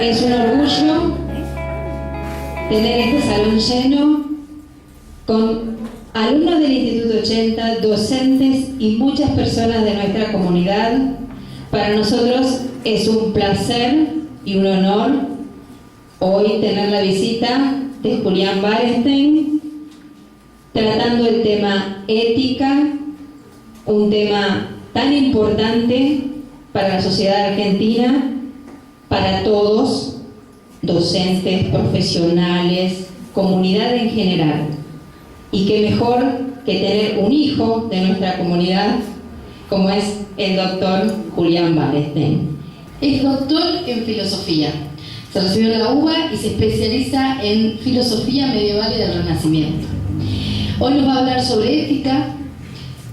Es un orgullo tener este salón lleno con alumnos del Instituto 80, docentes y muchas personas de nuestra comunidad. Para nosotros es un placer y un honor hoy tener la visita de Julián Wallerstein tratando el tema ética, un tema tan importante para la sociedad argentina, para todos, docentes, profesionales, comunidad en general. Y qué mejor que tener un hijo de nuestra comunidad como es el doctor Julián Wallerstein. Es doctor en filosofía. Se recibió en la UBA y se especializa en filosofía medieval y del Renacimiento. Hoy nos va a hablar sobre ética.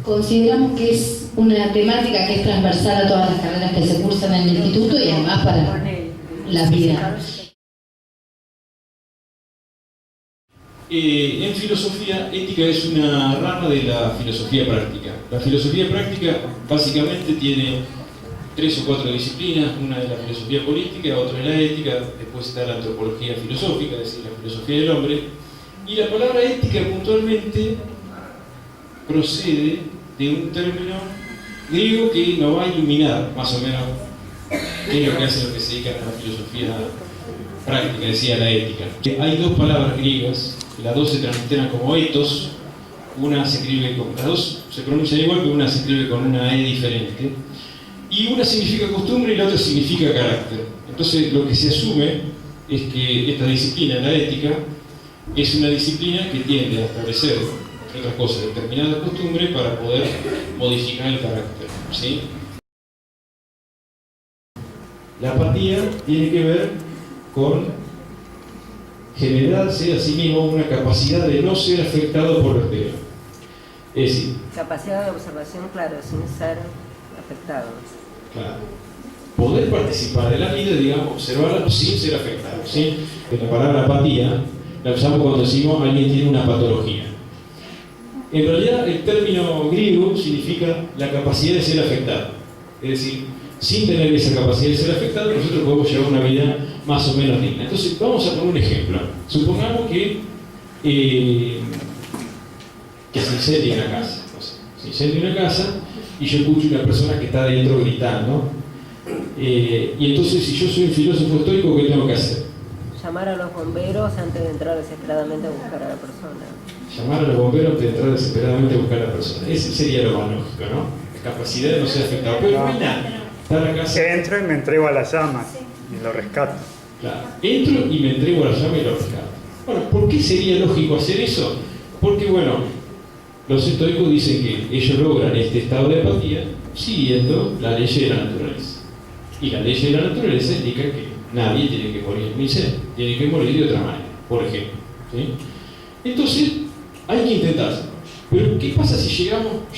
Consideramos que es una temática que es transversal a todas las carreras que se cursan en el instituto y además para la vida. En filosofía, ética es una rama de la filosofía práctica. La filosofía práctica básicamente tiene 3 o 4 disciplinas, una es la filosofía política, otra es la ética, después está la antropología filosófica, es decir, la filosofía del hombre, y la palabra ética puntualmente procede de un término griego que nos va a iluminar más o menos qué es lo que hace lo que se dedica a la filosofía práctica, decía la ética. Hay 2 palabras griegas, las 2 se transliteran como ethos, una se escribe con, las 2 se pronuncian igual, pero una se escribe con una E diferente, y una significa costumbre y la otra significa carácter. Entonces lo que se asume es que esta disciplina, la ética, es una disciplina que tiende a establecer, entre otras cosas, determinadas costumbres para poder modificar el carácter, ¿sí? La apatía tiene que ver con generarse a sí mismo una capacidad de no ser afectado por lo exterior. Es decir, capacidad de observación, claro, sin ser afectado. Claro. Poder participar de la vida, digamos, observarla sin ser afectado, ¿sí? La palabra apatía la usamos cuando decimos alguien tiene una patología. En realidad, el término griego significa la capacidad de ser afectado. Es decir, sin tener esa capacidad de ser afectado, nosotros podemos llevar una vida más o menos digna. Entonces, vamos a poner un ejemplo. Supongamos que se incendia una casa. Se incendia una casa y yo escucho una persona que está adentro gritando. Y entonces, si yo soy un filósofo estoico, ¿qué tengo que hacer? Llamar a los bomberos antes de entrar desesperadamente a buscar a la persona. Llamar a los bomberos antes de entrar desesperadamente a buscar a la persona. Ese sería lo más lógico, ¿no? La capacidad de no ser afectado. Pero no hay nada. Está la casa. Que entro y me entrego a las llamas y lo rescato. Claro. Entro y me entrego a la llama y lo rescato. Bueno, ¿por qué sería lógico hacer eso? Porque, bueno, los estoicos dicen que ellos logran este estado de apatía siguiendo la ley de la naturaleza. Y la ley de la naturaleza indica que nadie tiene que morir en un incendio, tiene que morir de otra manera, por ejemplo, ¿sí? Entonces, hay que intentarlo. Pero, ¿qué pasa si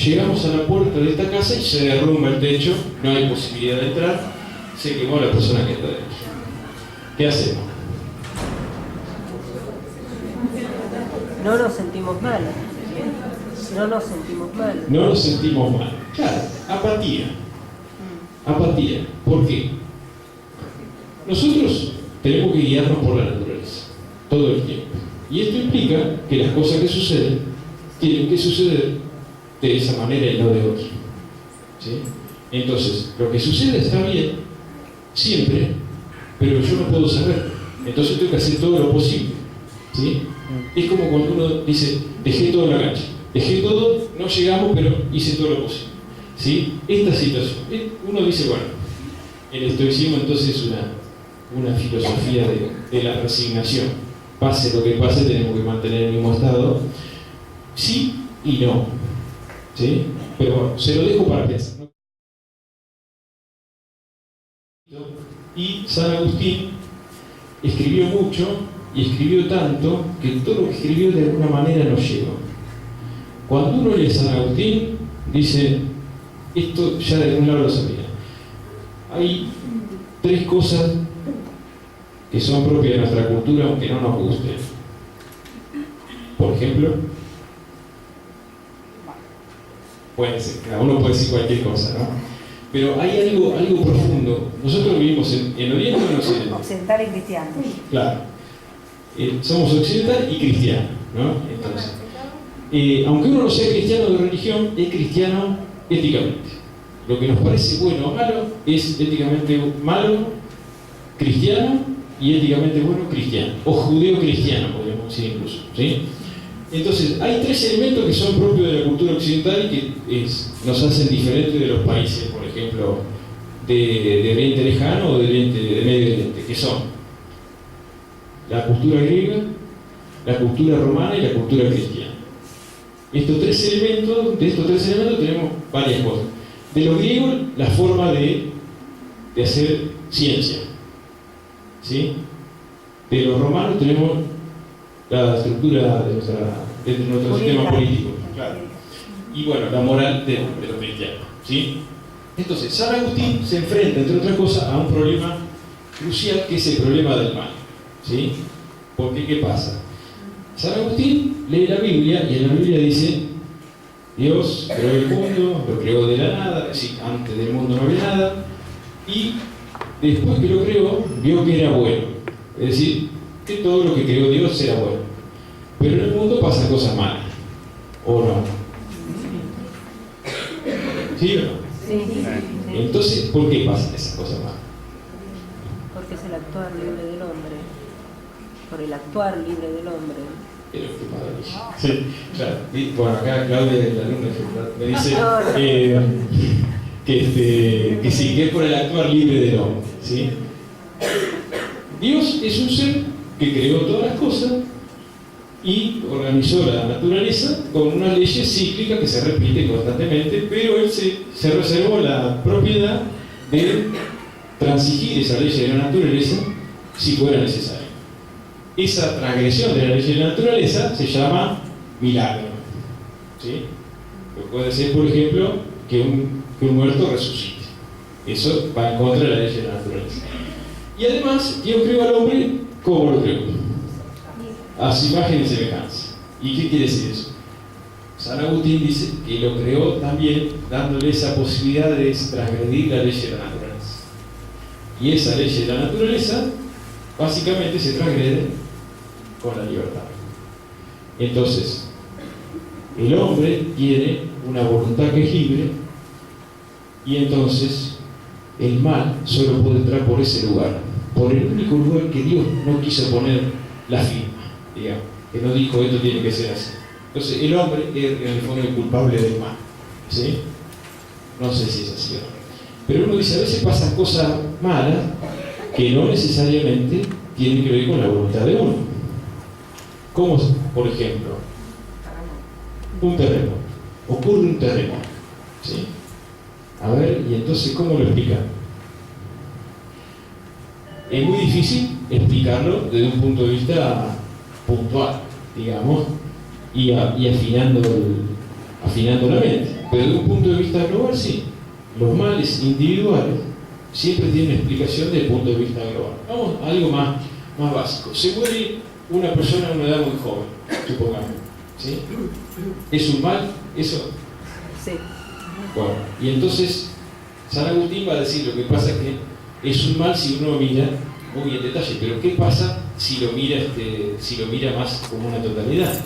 llegamos a la puerta de esta casa y se derrumba el techo, no hay posibilidad de entrar, se quemó la persona que está dentro? ¿Qué hacemos? No nos sentimos mal. No nos sentimos mal. No nos sentimos mal. Claro, apatía. Apatía. ¿Por qué? Nosotros tenemos que guiarnos por la naturaleza, todo el tiempo. Y esto implica que las cosas que suceden tienen que suceder de esa manera y no de otra. ¿Sí? Entonces, lo que sucede está bien, siempre, pero yo no puedo saber. Entonces tengo que hacer todo lo posible. ¿Sí? Es como cuando uno dice, dejé todo en la cancha. Dejé todo, no llegamos, pero hice todo lo posible. ¿Sí? Esta situación. Uno dice, bueno, el estoicismo entonces es una filosofía de la resignación. Pase lo que pase, tenemos que mantener el mismo estado. Sí y no. ¿Sí? Pero bueno, se lo dejo para pensar. Y San Agustín escribió mucho y escribió tanto que todo lo que escribió de alguna manera nos llegó. Cuando uno lee San Agustín, dice, esto ya de algún lado lo sabía. Hay 3 cosas que son propias de nuestra cultura, aunque no nos gusten. Por ejemplo, puede ser, cada uno puede decir cualquier cosa, ¿no? Pero hay algo profundo. Nosotros vivimos en Oriente o en Occidente. Occidental y cristiano. Claro. Somos occidental y cristiano, ¿no? Entonces, aunque uno no sea cristiano de religión, es cristiano éticamente. Lo que nos parece bueno o malo es éticamente malo cristiano y éticamente bueno cristiano, o judeo-cristiano, podríamos decir incluso, ¿sí? Entonces, hay tres elementos que son propios de la cultura occidental y que nos hacen diferentes de los países, por ejemplo, de Oriente Lejano o de Medio Oriente, que son la cultura griega, la cultura romana y la cultura cristiana. De estos tres elementos tenemos varias cosas. De los griegos, la forma de hacer ciencia, ¿sí? De los romanos tenemos la estructura de nuestro sistema político, claro. Y bueno, la moral de los cristianos, ¿sí? Entonces, San Agustín se enfrenta, entre otras cosas, a un problema crucial que es el problema del mal, ¿sí? Porque, ¿qué pasa? San Agustín lee la Biblia y en la Biblia dice: Dios creó el mundo, lo creó de la nada, es decir, antes del mundo no había nada, y después que lo creó, vio que era bueno, es decir, que todo lo que creó Dios era bueno. Pero en el mundo pasan cosas malas, ¿o no? ¿Sí o no? Sí. Entonces, ¿por qué pasan esas cosas malas? Porque es el actuar libre del hombre. Por el actuar libre del hombre. Pero qué maravilla. Sí, claro. Y, bueno, acá Claudia, la alumna, me dice que sí, que es por el actuar libre del hombre, ¿sí? Dios es un ser que creó todas las cosas y organizó la naturaleza con unas leyes cíclicas que se repiten constantemente, pero él se reservó la propiedad de transigir esa ley de la naturaleza si fuera necesario. Esa transgresión de la ley de la naturaleza se llama milagro, ¿sí? Puede ser, por ejemplo, que un muerto resucite. Eso va en contra de la ley de la naturaleza. Y además, Dios creó al hombre como lo creó, a su imagen y semejanza. ¿Y qué quiere decir eso? San Agustín dice que lo creó también dándole esa posibilidad de transgredir la ley de la naturaleza. Y esa ley de la naturaleza básicamente se transgrede con la libertad. Entonces, el hombre tiene una voluntad que es libre y entonces el mal solo puede entrar por ese lugar, por el único lugar que Dios no quiso poner la firma, digamos, que no dijo esto tiene que ser así. Entonces el hombre es en el fondo el culpable del mal, ¿sí? No sé si es así o no. Pero uno dice, a veces pasan cosas malas que no necesariamente tienen que ver con la voluntad de uno. Como, por ejemplo, un terremoto. Ocurre un terremoto, ¿sí? A ver, y entonces, ¿cómo lo explican? Es muy difícil explicarlo desde un punto de vista puntual, digamos, y afinando la mente. Pero desde un punto de vista global, sí. Los males individuales siempre tienen explicación desde el punto de vista global. Vamos a algo más básico. Se muere una persona a una edad muy joven, supongamos, ¿sí? ¿Es un mal eso? Sí. Bueno, y entonces San Agustín va a decir lo que pasa es que es un mal si uno mira muy en detalle, pero ¿qué pasa si lo mira más como una totalidad?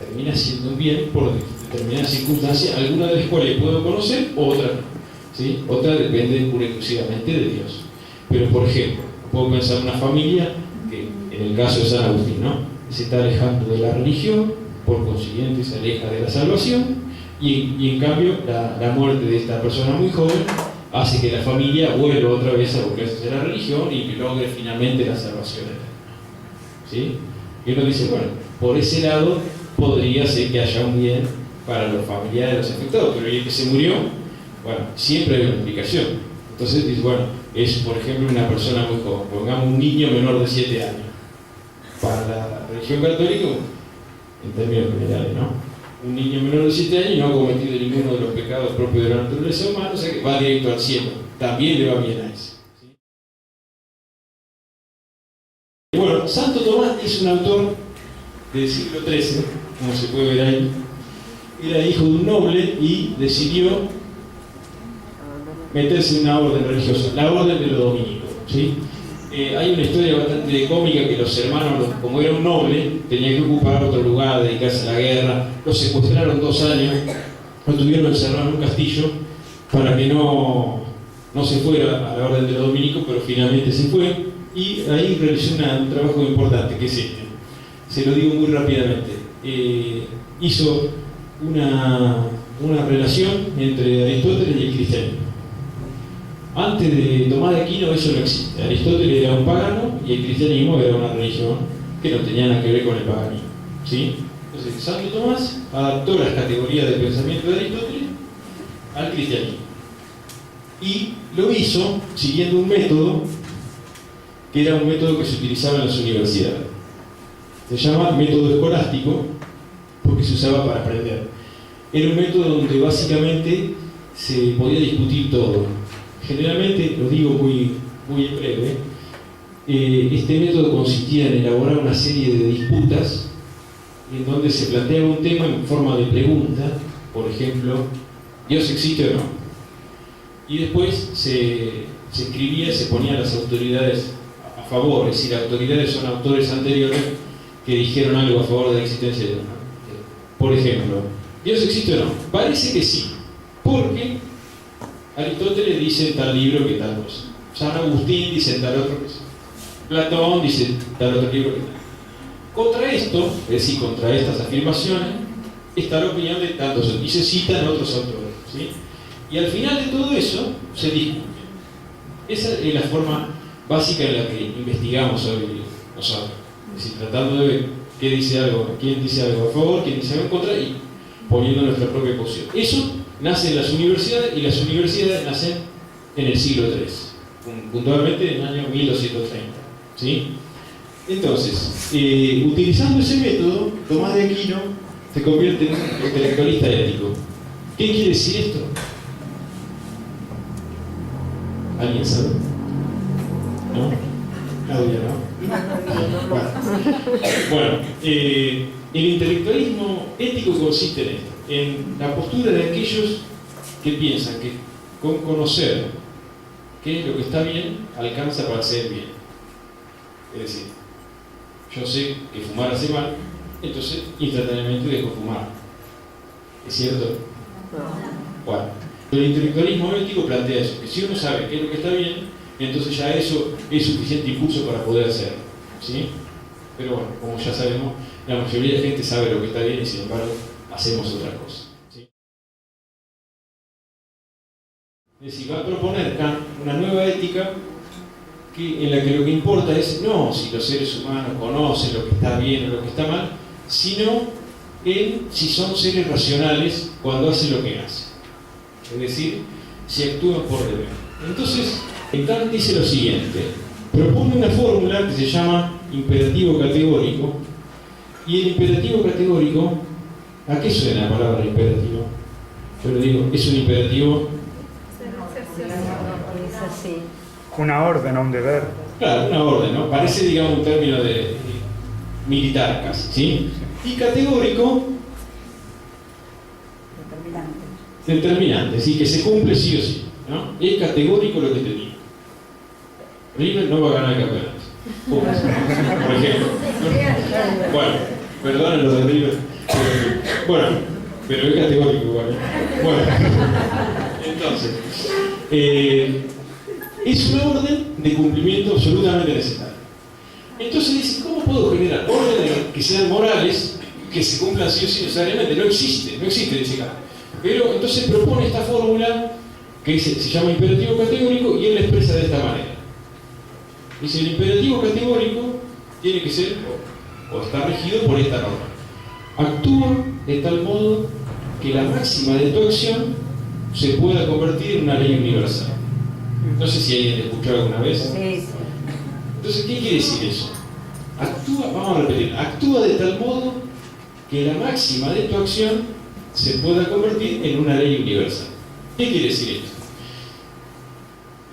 Termina siendo un bien por determinadas circunstancias, algunas de las cuales puedo conocer, otra no, ¿sí? Otra depende pura y exclusivamente de Dios. Pero por ejemplo, puedo pensar en una familia que en el caso de San Agustín, ¿no? Se está alejando de la religión, por consiguiente se aleja de la salvación, y en cambio la muerte de esta persona muy joven hace que la familia vuelva otra vez a volverse a la religión y que logre finalmente la salvación eterna, ¿sí? Y uno dice, bueno, por ese lado podría ser que haya un bien para los familiares de los afectados, pero el que se murió, bueno, siempre hay una explicación. Entonces dice, bueno, es por ejemplo una persona muy joven, pongamos un niño menor de 7 años. Para la religión católica, en términos generales, ¿no? Un niño menor de 7 años no ha cometido ninguno de los pecados propios de la naturaleza humana, o sea que va directo al cielo. También le va bien a ese, ¿sí? Y bueno, Santo Tomás es un autor del siglo XIII, como se puede ver ahí. Era hijo de un noble y decidió meterse en una orden religiosa, la orden de los dominicos, ¿sí? Hay una historia bastante cómica que los hermanos, como era un noble, tenían que ocupar otro lugar, dedicarse a la guerra, los secuestraron 2 años, lo tuvieron encerrado en un castillo para que no se fuera a la orden de los dominicos, pero finalmente se fue, y ahí realizó un trabajo importante, que es este. Se lo digo muy rápidamente. Hizo una relación entre Aristóteles y el cristianismo. Antes de Tomás de Aquino eso no existe. Aristóteles era un pagano y el cristianismo era una religión que no tenía nada que ver con el paganismo, ¿sí? Entonces, Santo Tomás adaptó las categorías de pensamiento de Aristóteles al cristianismo. Y lo hizo siguiendo un método que era un método que se utilizaba en las universidades. Se llama método escolástico porque se usaba para aprender. Era un método donde básicamente se podía discutir todo. Generalmente, lo digo muy en breve, este método consistía en elaborar una serie de disputas en donde se planteaba un tema en forma de pregunta, por ejemplo, ¿Dios existe o no? Y después se escribía, se ponían las autoridades a favor, es decir, autoridades son autores anteriores que dijeron algo a favor de la existencia de Dios. Por ejemplo, ¿Dios existe o no? Parece que sí, porque Aristóteles dice en tal libro que tal cosa, San Agustín dice en tal otro cosa, Platón dice en tal otro libro que tal. Contra esto, es decir, contra estas afirmaciones, está la opinión de tantos, y se citan otros autores, ¿sí? Y al final de todo eso, se discute. Esa es la forma básica en la que investigamos hoy nosotros. Es decir, tratando de ver quién dice algo a favor, quién dice algo en contra, y poniendo nuestra propia posición. Eso nace en las universidades, y las universidades nacen en el siglo III, puntualmente en el año 1230, ¿sí? Entonces, utilizando ese método, Tomás de Aquino se convierte en un intelectualista ético. ¿Qué quiere decir esto? ¿Alguien sabe? ¿No? Claudia, ¿no? Bueno, el intelectualismo ético consiste en esto, en la postura de aquellos que piensan que con conocer qué es lo que está bien, alcanza para hacer bien. Es decir, yo sé que fumar hace mal, entonces instantáneamente dejo fumar. ¿Es cierto? Bueno, el intelectualismo ético plantea eso, que si uno sabe qué es lo que está bien, entonces ya eso es suficiente impulso para poder hacerlo, ¿sí? Pero bueno, como ya sabemos, la mayoría de gente sabe lo que está bien y sin embargo hacemos otra cosa, ¿sí? Es decir, va a proponer Kant una nueva ética en la que lo que importa es no si los seres humanos conocen lo que está bien o lo que está mal, sino en si son seres racionales cuando hacen lo que hacen. Es decir, si actúan por deber. Entonces, Kant dice lo siguiente, propone una fórmula que se llama imperativo categórico, y el imperativo categórico, ¿a qué suena la palabra imperativo? Yo le digo, es un imperativo. Es así. Una orden o un deber. Claro, una orden, ¿no? Parece, digamos, un término de militar casi, ¿sí? Y categórico, determinante, es decir, que se cumple sí o sí, ¿no? Es categórico lo que te digo. River no va a ganar el campeonato. Por ejemplo. Bueno, perdonen lo de River. Bueno, pero es categórico igual. Bueno, entonces, es una orden de cumplimiento absolutamente necesaria. Entonces dice, ¿cómo puedo generar órdenes que sean morales, que se cumplan sí o sí necesariamente? No existe, dice Kant. Pero entonces propone esta fórmula que se llama imperativo categórico y él la expresa de esta manera. Dice, el imperativo categórico tiene que ser o está regido por esta norma. Actúa de tal modo que la máxima de tu acción se pueda convertir en una ley universal. No sé si alguien te escuchó alguna vez. Entonces, ¿qué quiere decir eso? Actúa, vamos a repetir, actúa de tal modo que la máxima de tu acción se pueda convertir en una ley universal. ¿Qué quiere decir esto?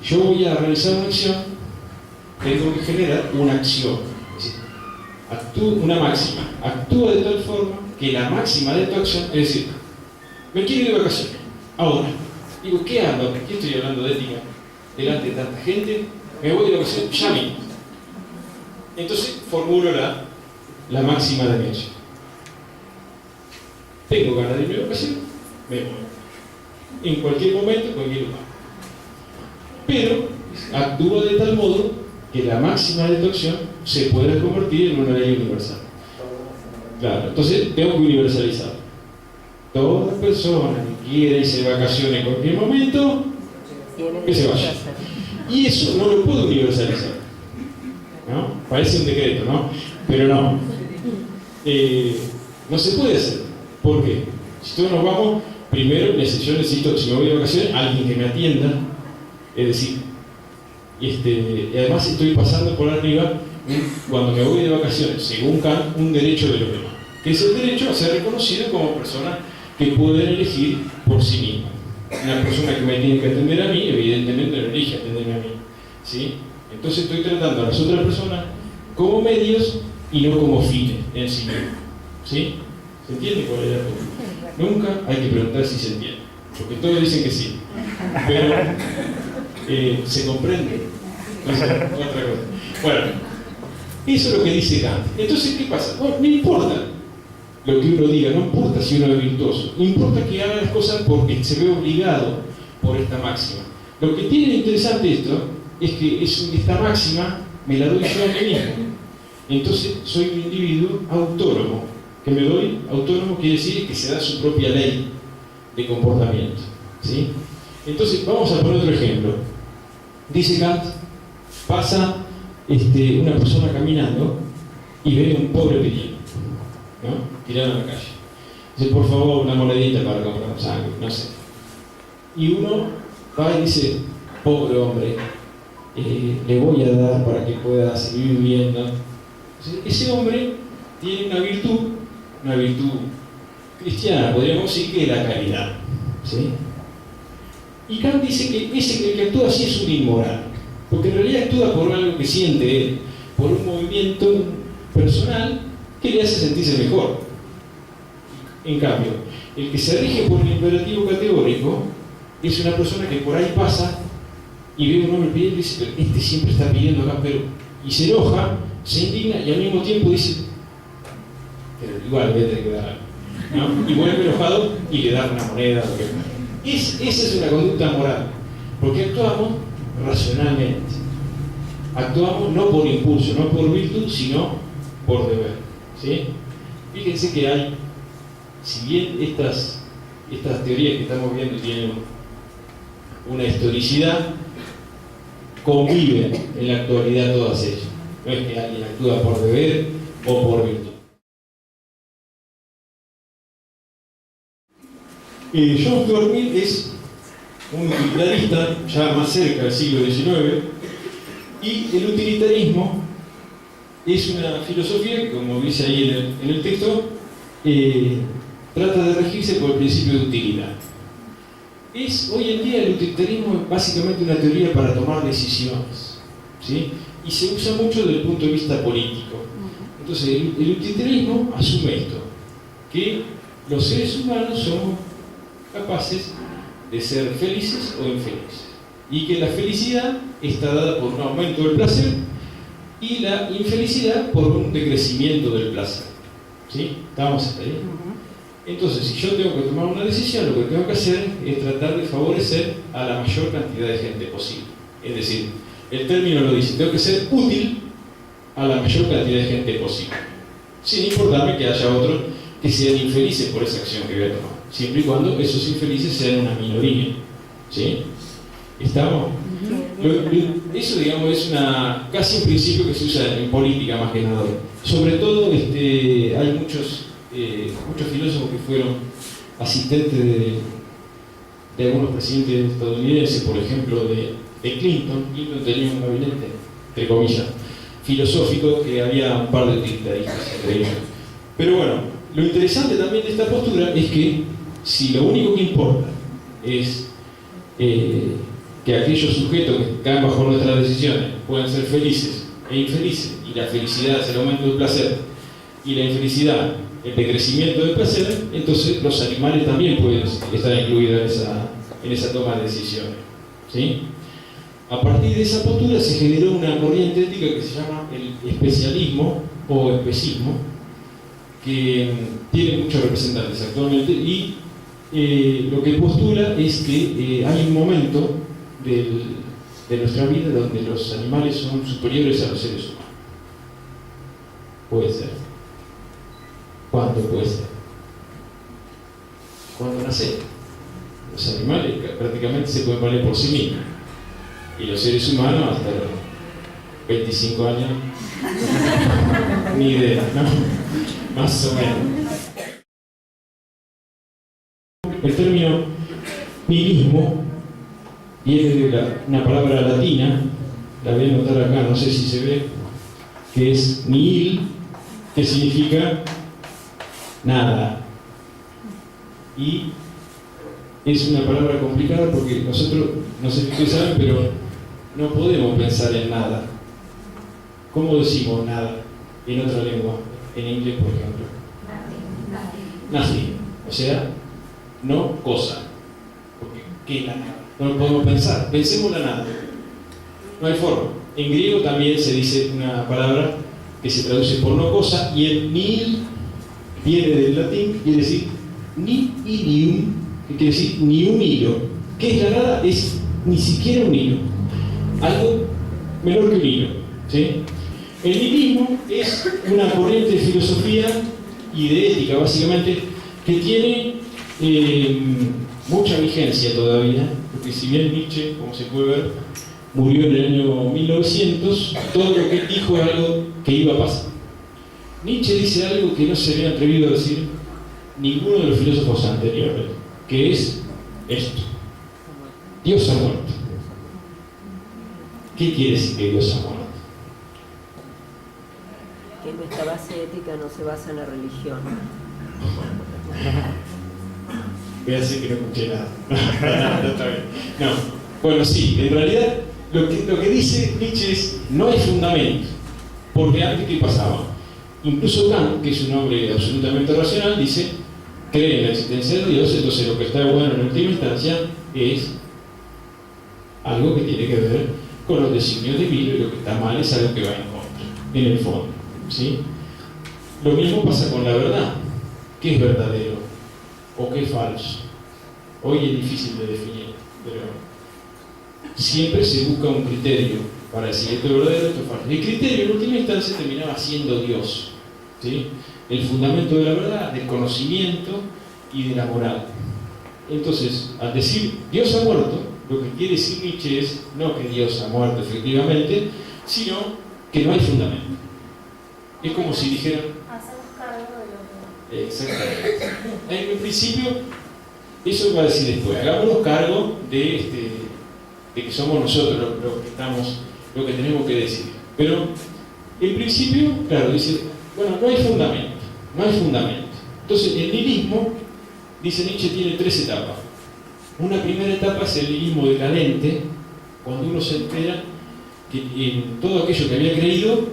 Yo voy a realizar una acción, tengo que generar una acción, es decir, una máxima. Actúa de tal forma que la máxima de tu acción, es decir, me quiero ir de vacaciones, ahora, Digo, ¿qué hablo? ¿Qué estoy hablando de ética? Delante de tanta gente, me voy de vacaciones, ya mismo. Entonces formulo la máxima de mi acción. Tengo ganas de irme de vacaciones, me voy. En cualquier momento, en cualquier lugar. Pero actúo de tal modo que la máxima de tu acción se pueda convertir en una ley universal. Claro, entonces tengo que universalizar. Toda persona que quiera irse de vacaciones en cualquier momento, que se vaya. Y eso no lo puedo universalizar, ¿no? Parece un decreto, ¿no? Pero no. No se puede hacer. ¿Por qué? Si todos nos vamos, primero yo necesito, si me voy de vacaciones, alguien que me atienda. Es decir, y además estoy pasando por arriba, cuando me voy de vacaciones, según Kant, un derecho de los demás, que es el derecho a ser reconocido como persona que pueden elegir por sí misma. Una persona que me tiene que atender a mí, evidentemente no elige atenderme a mí, ¿sí? Entonces estoy tratando a las otras personas como medios y no como fines en sí mismos, ¿sí? ¿Se entiende cuál es la pregunta? Nunca hay que preguntar si se entiende, porque todos dicen que sí, pero ¿se comprende? Otra cosa. Bueno, eso es lo que dice Kant. Entonces, ¿qué pasa? Bueno, no importa lo que uno diga, no importa si uno es virtuoso, importa que haga las cosas porque se ve obligado por esta máxima. Lo que tiene de interesante esto es que esta máxima me la doy yo a mí mismo. Entonces soy un individuo autónomo. Que me doy autónomo quiere decir que se da su propia ley de comportamiento, ¿sí? Entonces vamos a poner otro ejemplo. Dice Kant, pasa una persona caminando y ve a un pobre pidiendo, ¿no? Tirado en la calle. Dice, por favor, una monedita para comprar sangre, no sé. Y uno va y dice, pobre hombre, le voy a dar para que pueda seguir viviendo. Entonces, ese hombre tiene una virtud cristiana, podríamos decir que es la caridad, ¿sí? Y Kant dice que ese que actúa así es un inmoral, porque en realidad actúa por algo que siente él, por un movimiento personal que le hace sentirse mejor. En cambio, el que se rige por el imperativo categórico es una persona que por ahí pasa y ve a un hombre pidiendo y dice, pero este siempre está pidiendo acá, y se enoja, se indigna y al mismo tiempo dice, pero igual voy a tener que dar algo, ¿no? Y vuelve enojado y le da una moneda. Esa es una conducta moral, porque actuamos racionalmente. Actuamos no por impulso, no por virtud, sino por deber, ¿sí? Fíjense que hay, si bien estas teorías que estamos viendo tienen una historicidad, conviven en la actualidad todas ellas. No es que alguien actúa por deber o por virtud. John Stuart Mill es un utilitarista ya más cerca del siglo XIX, y el utilitarismo es una filosofía que, como dice ahí en el texto, trata de regirse por el principio de utilidad. Hoy en día el utilitarismo es básicamente una teoría para tomar decisiones, ¿sí? Y se usa mucho desde el punto de vista político. Entonces el utilitarismo asume esto, que los seres humanos somos capaces de ser felices o infelices, y que la felicidad está dada por un aumento del placer y la infelicidad por un decrecimiento del placer, ¿sí? ¿Estamos hasta ahí? Entonces, si yo tengo que tomar una decisión, lo que tengo que hacer es tratar de favorecer a la mayor cantidad de gente posible. Es decir, el término lo dice, tengo que ser útil a la mayor cantidad de gente posible, sin importarme que haya otros que sean infelices por esa acción que voy a tomar, siempre y cuando esos infelices sean una minoría, ¿sí? ¿Estamos? Eso, digamos, es casi un principio que se usa en política más que nada. Sobre todo, hay muchos filósofos que fueron asistentes de algunos presidentes estadounidenses, por ejemplo, de Clinton. Clinton tenía un gabinete, entre comillas, filosófico, que había un par de utilitaristas entre ellos. Pero bueno, lo interesante también de esta postura es que si lo único que importa es que aquellos sujetos que caen bajo nuestras decisiones puedan ser felices e infelices, y la felicidad es el aumento del placer y la infelicidad el decrecimiento del placer, entonces los animales también pueden estar incluidos en esa toma de decisiones, ¿sí? A partir de esa postura se generó una corriente ética que se llama el especialismo o especismo, que tiene muchos representantes actualmente, y lo que postula es que hay un momento de nuestra vida donde los animales son superiores a los seres humanos. Puede ser. ¿Cuándo puede ser? Cuando nacen. Los animales prácticamente se pueden valer por sí mismos. Y los seres humanos hasta los 25 años, ni idea, ¿no? Más o menos. El término nihilismo viene de una palabra latina, la voy a anotar acá, no sé si se ve, que es nihil, que significa nada. Y es una palabra complicada porque nosotros, no sé si ustedes saben, pero no podemos pensar en nada. ¿Cómo decimos nada en otra lengua? En inglés, por ejemplo. Nothing. O sea, no cosa. Porque, ¿qué es la nada? No lo podemos pensar. Pensemos la nada. No hay forma. En griego también se dice una palabra que se traduce por no cosa, y el nihil viene del latín, quiere decir nihilium, que quiere decir ni un hilo. ¿Qué es la nada? Es ni siquiera un hilo. Algo menor que un hilo, ¿sí? El nihilismo es una corriente de filosofía y de ética, básicamente, que tiene mucha vigencia todavía, porque si bien Nietzsche, como se puede ver, murió en el año 1900, todo lo que él dijo es algo que iba a pasar. Nietzsche dice algo que no se había atrevido a decir ninguno de los filósofos anteriores, que es esto: Dios ha muerto. ¿Qué quiere decir que Dios ha muerto? Que nuestra base ética no se basa en la religión. Voy a decir que no escuché nada. No, está bien. No. Bueno, sí, en realidad lo que dice Nietzsche es: no hay fundamento. Porque antes, ¿qué pasaba? Incluso Kant, que es un hombre absolutamente racional, dice: cree en la existencia de Dios, entonces lo que está bueno en última instancia es algo que tiene que ver con los designios divinos, y lo que está mal es algo que va en contra, en el fondo, ¿sí? Lo mismo pasa con la verdad. ¿Qué es verdadero o qué es falso? Hoy es difícil de definir, pero siempre se busca un criterio para decir esto es verdadero, esto es falso. El criterio en última instancia terminaba siendo Dios, ¿sí? El fundamento de la verdad, del conocimiento y de la moral. Entonces, al decir Dios ha muerto, lo que quiere decir Nietzsche es no que Dios ha muerto efectivamente, sino que no hay fundamento. Es como si dijeran: hacemos cargo de lo que... Exactamente. En principio, eso va a decir después: hagámonos cargo de que somos nosotros lo que tenemos que decidir. Pero, en principio, claro, dice: bueno, no hay fundamento. No hay fundamento. Entonces, el nihilismo, dice Nietzsche, tiene tres etapas. Una primera etapa es el nihilismo decadente, cuando uno se entera que en todo aquello que había creído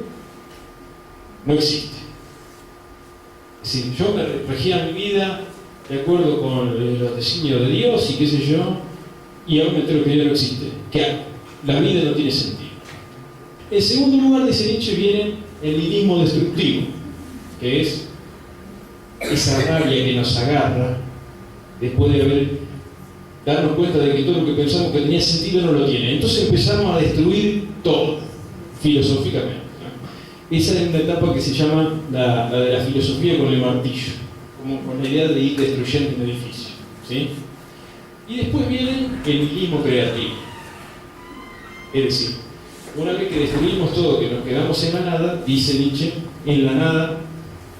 no existe. Es decir, yo me regía mi vida de acuerdo con los designios de Dios y qué sé yo, y ahora me entero que ya no existe, que la vida no tiene sentido. En segundo lugar, dice Nietzsche, viene el nihilismo destructivo, que es esa rabia que nos agarra después de darnos cuenta de que todo lo que pensamos que tenía sentido no lo tiene. Entonces empezamos a destruir todo, filosóficamente, ¿no? Esa es una etapa que se llama la de la filosofía con el martillo, como con la idea de ir destruyendo un edificio, ¿sí? Y después viene el nihilismo creativo. Es decir, una vez que destruimos todo, que nos quedamos en la nada, dice Nietzsche, en la nada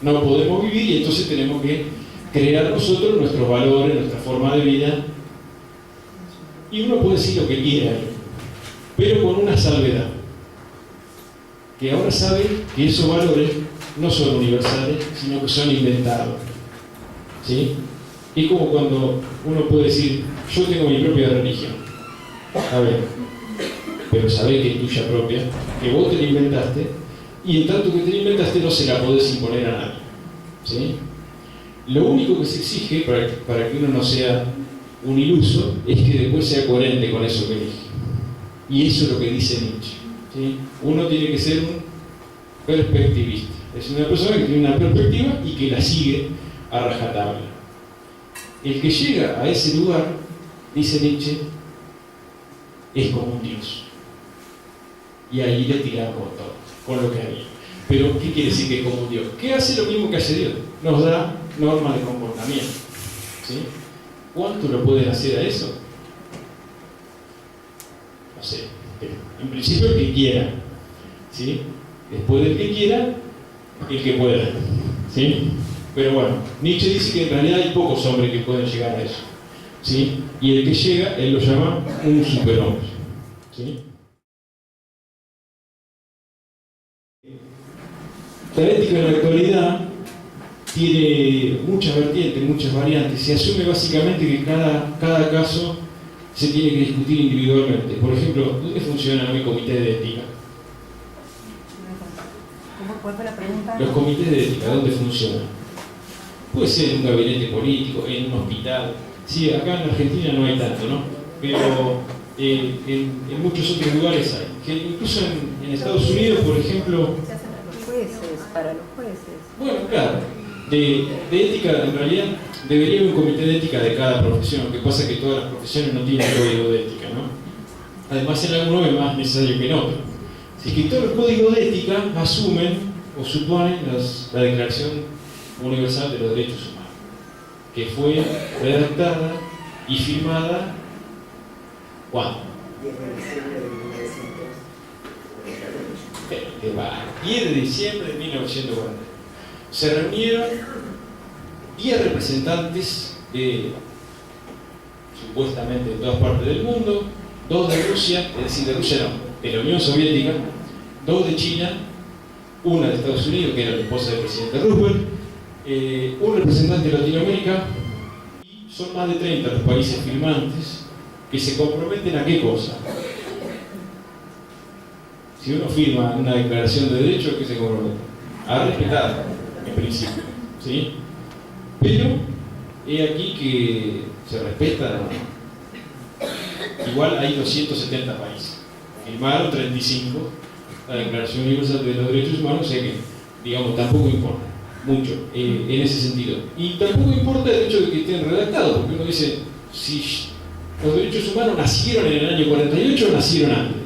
no podemos vivir, y entonces tenemos que crear nosotros nuestros valores, nuestra forma de vida. Y uno puede decir lo que quiera, pero con una salvedad: que ahora sabe que esos valores no son universales, sino que son inventados, ¿sí? Es como cuando uno puede decir: yo tengo mi propia religión. A ver, pero sabés que es tuya propia, que vos te la inventaste, y en tanto que te la inventaste no se la podés imponer a nadie, ¿sí? Lo único que se exige para que uno no sea un iluso es que después sea coherente con eso que elige. Y eso es lo que dice Nietzsche, ¿sí? Uno tiene que ser un perspectivista. Es una persona que tiene una perspectiva y que la sigue a rajatabla. El que llega a ese lugar, dice Nietzsche, es como un dios. Y ahí le tiramos todo, con lo que había. Pero, ¿qué quiere decir que es como un dios? Que hace lo mismo que hace Dios. Nos da normas de comportamiento, ¿sí? ¿Cuánto lo pueden hacer a eso? No sé. En principio el que quiera, ¿sí? Después del que quiera, el que pueda, ¿sí? Pero bueno, Nietzsche dice que en realidad hay pocos hombres que pueden llegar a eso, ¿sí? Y el que llega, él lo llama un superhombre, ¿sí? La ética en la actualidad tiene muchas vertientes, muchas variantes. Se asume básicamente que cada caso se tiene que discutir individualmente. Por ejemplo, ¿dónde funciona el comité de ética? ¿Cuál fue la pregunta? Los comités de ética, ¿dónde funcionan? Puede ser en un gabinete político, en un hospital. Sí, acá en Argentina no hay tanto, ¿no? Pero en muchos otros lugares hay. Que incluso en Estados Unidos, por ejemplo... Para los jueces. Bueno, claro. De ética, en realidad, debería haber un comité de ética de cada profesión. Lo que pasa es que todas las profesiones no tienen código de ética, ¿no? Además, en algunos es más necesario que en otros. Así que todos los códigos de ética asumen o suponen la Declaración Universal de los Derechos Humanos, que fue redactada y firmada ¿cuándo? 10 de diciembre de 1940. Se reunieron 10 representantes de, supuestamente, de todas partes del mundo, 2 de Rusia, es decir, de Rusia no, de la Unión Soviética, 2 de China, 1 de Estados Unidos, que era la esposa del presidente Roosevelt, un representante de Latinoamérica, y son más de 30 los países firmantes que se comprometen a qué cosa. Si uno firma una declaración de derechos, ¿qué se compromete? A respetar, en principio, ¿sí? Pero, he aquí que se respeta, igual hay 270 países. Firmaron 35 la Declaración Universal de los Derechos Humanos, o sea que, digamos, tampoco importa mucho en ese sentido. Y tampoco importa el hecho de que estén redactados, porque uno dice, si los derechos humanos nacieron en el año 48 o nacieron antes.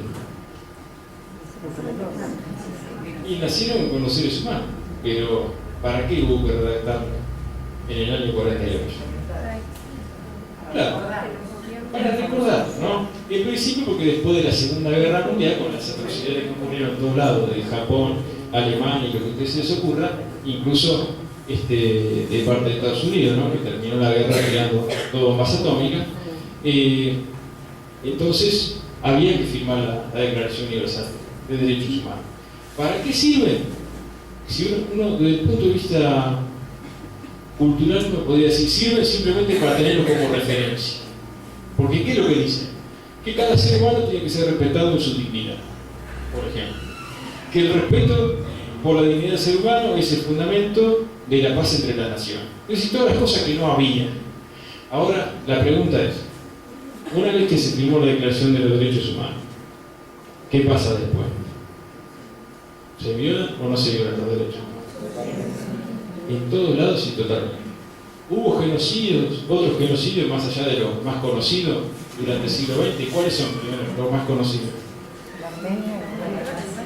Y nacieron con los seres humanos, pero ¿para qué hubo que redactarlo en el año 48? Claro, para recordar, ¿no? En principio porque después de la Segunda Guerra Mundial, con las atrocidades que ocurrieron en todos lados, de Japón, Alemania y lo que a ustedes se les ocurra, incluso de parte de Estados Unidos, ¿no? Que terminó la guerra creando bombas atómicas, entonces había que firmar la Declaración Universal de Derechos Humanos. ¿Para qué sirve? Si uno desde el punto de vista cultural, uno podría decir, sirve simplemente para tenerlo como referencia. Porque ¿qué es lo que dice? Que cada ser humano tiene que ser respetado en su dignidad, por ejemplo. Que el respeto por la dignidad del ser humano es el fundamento de la paz entre las naciones. Es decir, todas las cosas que no había. Ahora, la pregunta es, una vez que se firmó la Declaración de los Derechos Humanos, ¿qué pasa después? ¿Se violan o no se violan los derechos humanos? En todos lados y totalmente. Hubo genocidios, otros genocidios más allá de los más conocidos durante el siglo XX. ¿Cuáles son primero los más conocidos?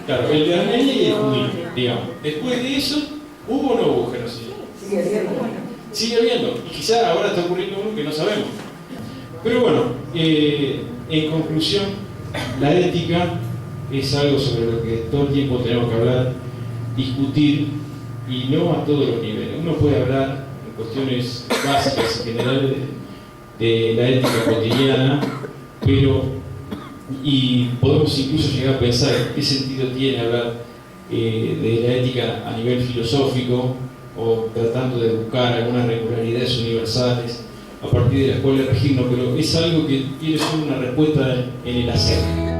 Claro, el de Armenia y el judío, digamos. Después de eso, ¿hubo o no hubo genocidio? Sigue habiendo. Y quizá ahora está ocurriendo uno que no sabemos. Pero bueno, en conclusión, la ética es algo sobre lo que todo el tiempo tenemos que hablar, discutir, y no a todos los niveles. Uno puede hablar en cuestiones básicas y generales de la ética cotidiana, y podemos incluso llegar a pensar qué sentido tiene hablar de la ética a nivel filosófico, o tratando de buscar algunas regularidades universales a partir de las cuales regirnos, pero es algo que tiene solo una respuesta en el hacer.